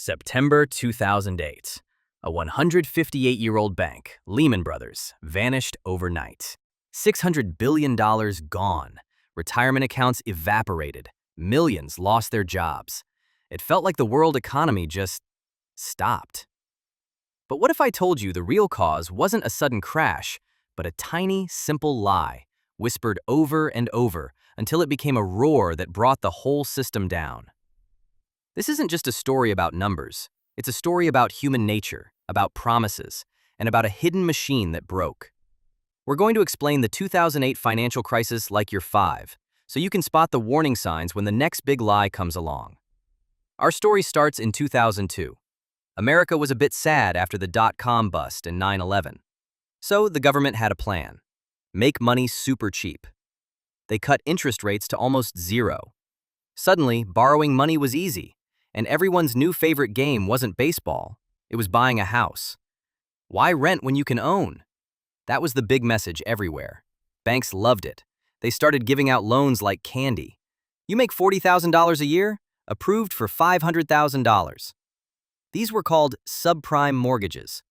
September 2008. A 158-year-old bank, Lehman Brothers, vanished overnight. $600 billion gone. Retirement accounts evaporated. Millions lost their jobs. It felt like the world economy just stopped. But what if I told you the real cause wasn't a sudden crash, but a tiny, simple lie, whispered over and over until it became a roar that brought the whole system down? This isn't just a story about numbers. It's a story about human nature, about promises, and about a hidden machine that broke. We're going to explain the 2008 financial crisis like you're 5, so you can spot the warning signs when the next big lie comes along. Our story starts in 2002. America was a bit sad after the dot-com bust and 9/11. So the government had a plan. Make money super cheap. They cut interest rates to almost zero. Suddenly, borrowing money was easy. And everyone's new favorite game wasn't baseball, it was buying a house. Why rent when you can own? That was the big message everywhere. Banks loved it. They started giving out loans like candy. You make $40,000 a year? Approved for $500,000. These were called subprime mortgages.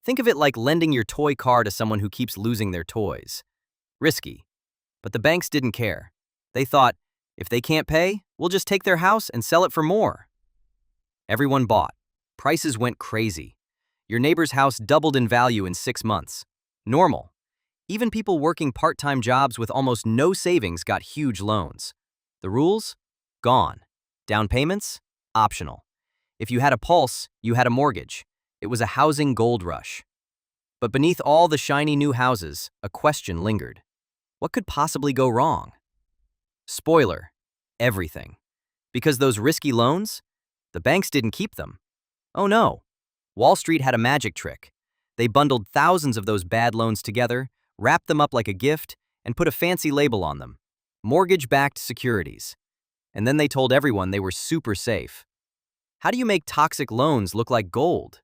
Think of it like lending your toy car to someone who keeps losing their toys. Risky. But the banks didn't care. They thought, if they can't pay, we'll just take their house and sell it for more. Everyone bought. Prices went crazy. Your neighbor's house doubled in value in 6 months. Normal. Even people working part-time jobs with almost no savings got huge loans. The rules? Gone. Down payments? Optional. If you had a pulse, you had a mortgage. It was a housing gold rush. But beneath all the shiny new houses, a question lingered. What could possibly go wrong? Spoiler: everything. Because those risky loans? The banks didn't keep them. Oh no. Wall Street had a magic trick. They bundled thousands of those bad loans together, wrapped them up like a gift, and put a fancy label on them. Mortgage-backed securities. And then they told everyone they were super safe. How do you make toxic loans look like gold?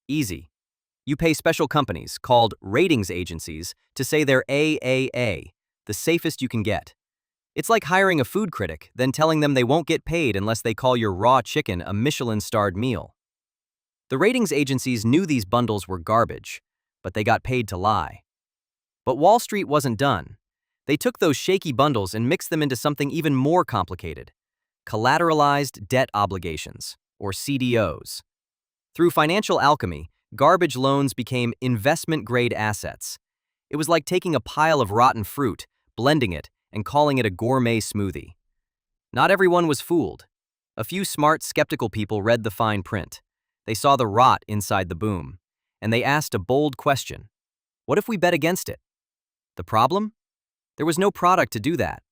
Easy. You pay special companies, called ratings agencies, to say they're AAA, the safest you can get. It's like hiring a food critic, then telling them they won't get paid unless they call your raw chicken a Michelin-starred meal. The ratings agencies knew these bundles were garbage, but they got paid to lie. But Wall Street wasn't done. They took those shaky bundles and mixed them into something even more complicated: collateralized debt obligations, or CDOs. Through financial alchemy, garbage loans became investment-grade assets. It was like taking a pile of rotten fruit, blending it, and calling it a gourmet smoothie. Not everyone was fooled. A few smart, skeptical people read the fine print. They saw the rot inside the boom, and they asked a bold question. What if we bet against it? The problem? There was no product to do that.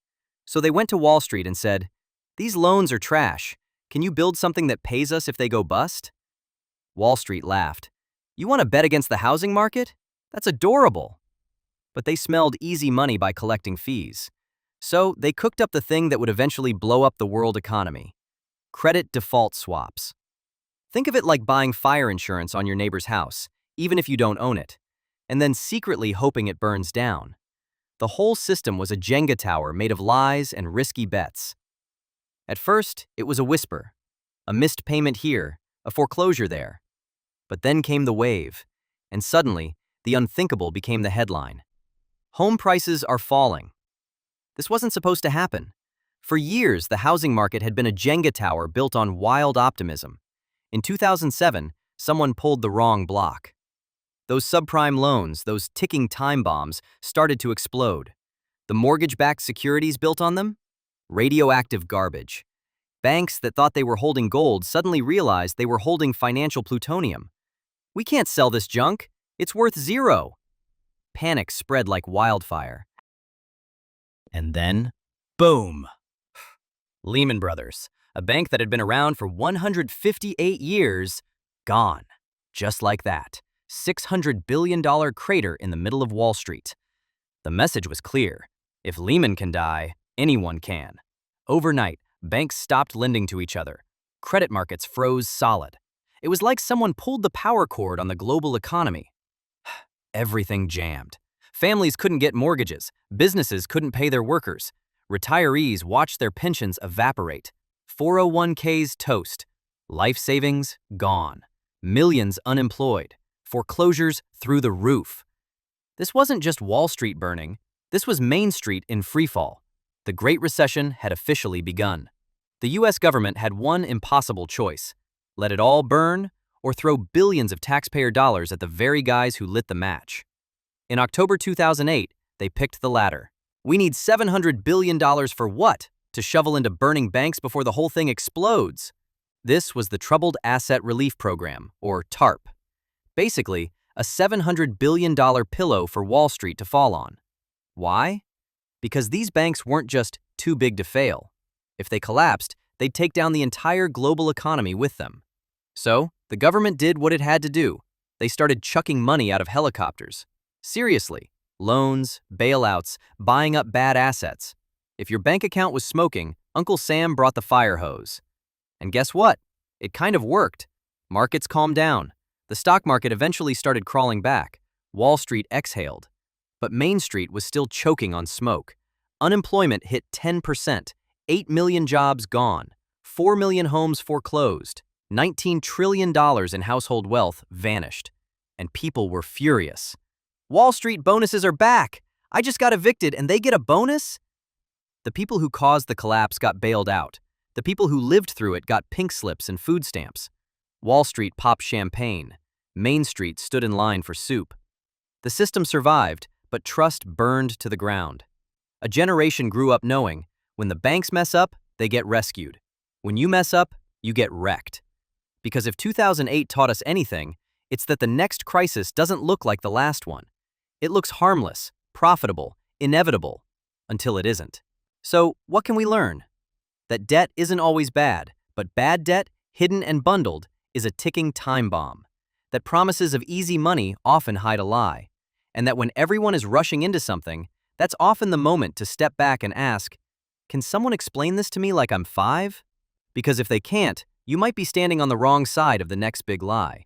So they went to Wall Street and said, "These loans are trash. Can you build something that pays us if they go bust?" Wall Street laughed. "You want to bet against the housing market? That's adorable." But they smelled easy money by collecting fees. So they cooked up the thing that would eventually blow up the world economy: credit default swaps. Think of it like buying fire insurance on your neighbor's house, even if you don't own it, and then secretly hoping it burns down. The whole system was a Jenga tower made of lies and risky bets. At first, it was a whisper. A missed payment here, a foreclosure there. But then came the wave, and suddenly, the unthinkable became the headline. Home prices are falling. This wasn't supposed to happen. For years, the housing market had been a Jenga tower built on wild optimism. In 2007, someone pulled the wrong block. Those subprime loans, those ticking time bombs, started to explode. The mortgage-backed securities built on them? Radioactive garbage. Banks that thought they were holding gold suddenly realized they were holding financial plutonium. We can't sell this junk. It's worth zero. Panic spread like wildfire. And then, boom! Lehman Brothers, a bank that had been around for 158 years, gone. Just like that. $600 billion crater in the middle of Wall Street. The message was clear. If Lehman can die, anyone can. Overnight, banks stopped lending to each other. Credit markets froze solid. It was like someone pulled the power cord on the global economy. Everything jammed. Families couldn't get mortgages. Businesses couldn't pay their workers. Retirees watched their pensions evaporate. 401ks toast. Life savings gone. Millions unemployed. Foreclosures through the roof. This wasn't just Wall Street burning, this was Main Street in freefall. The Great Recession had officially begun. The US government had one impossible choice: let it all burn or throw billions of taxpayer dollars at the very guys who lit the match. In October 2008, they picked the latter. We need $700 billion for what? To shovel into burning banks before the whole thing explodes. This was the Troubled Asset Relief Program, or TARP. Basically, a $700 billion pillow for Wall Street to fall on. Why? Because these banks weren't just too big to fail. If they collapsed, they'd take down the entire global economy with them. So, the government did what it had to do. They started chucking money out of helicopters. Seriously, loans, bailouts, buying up bad assets. If your bank account was smoking, Uncle Sam brought the fire hose. And guess what? It kind of worked. Markets calmed down. The stock market eventually started crawling back. Wall Street exhaled. But Main Street was still choking on smoke. Unemployment hit 10%, 8 million jobs gone, 4 million homes foreclosed, $19 trillion in household wealth vanished. And people were furious. Wall Street bonuses are back! I just got evicted and they get a bonus? The people who caused the collapse got bailed out. The people who lived through it got pink slips and food stamps. Wall Street popped champagne. Main Street stood in line for soup. The system survived, but trust burned to the ground. A generation grew up knowing, when the banks mess up, they get rescued. When you mess up, you get wrecked. Because if 2008 taught us anything, it's that the next crisis doesn't look like the last one. It looks harmless, profitable, inevitable, until it isn't. So, what can we learn? That debt isn't always bad, but bad debt, hidden and bundled, is a ticking time bomb. That promises of easy money often hide a lie. And that when everyone is rushing into something, that's often the moment to step back and ask, can someone explain this to me like I'm 5? Because if they can't, you might be standing on the wrong side of the next big lie.